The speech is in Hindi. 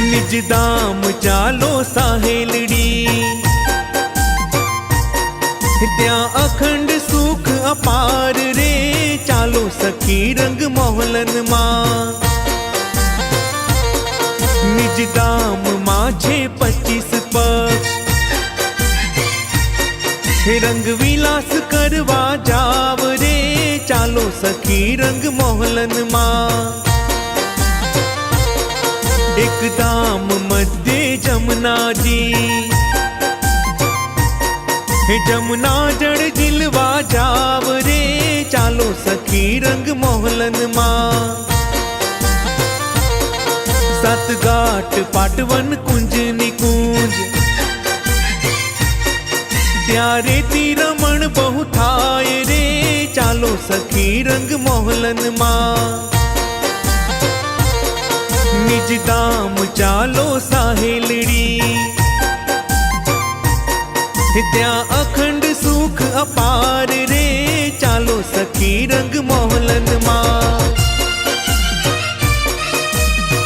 निज धाम चालो साहेलड़ी, त्या अखंड सुख अपार रे, चालो सखी रंग मोहलन मां। निज धाम माझे 25 पक्ष, रंग विलास करवा जाव रे, चालो सखी रंग मोहलन मां। एक धाम मध्य जमुना जी, जमुना जड़ जिलवा जाव रे, चालो सखी रंग मोहलन मां। सत घाट पाटवन कुंज निकुंज, त्यारे ती रमण बहु थाय रे, चालो सखी रंग मोहलन मां। निज धाम चालो साहेलड़ी, त्या अखंड सुख अपा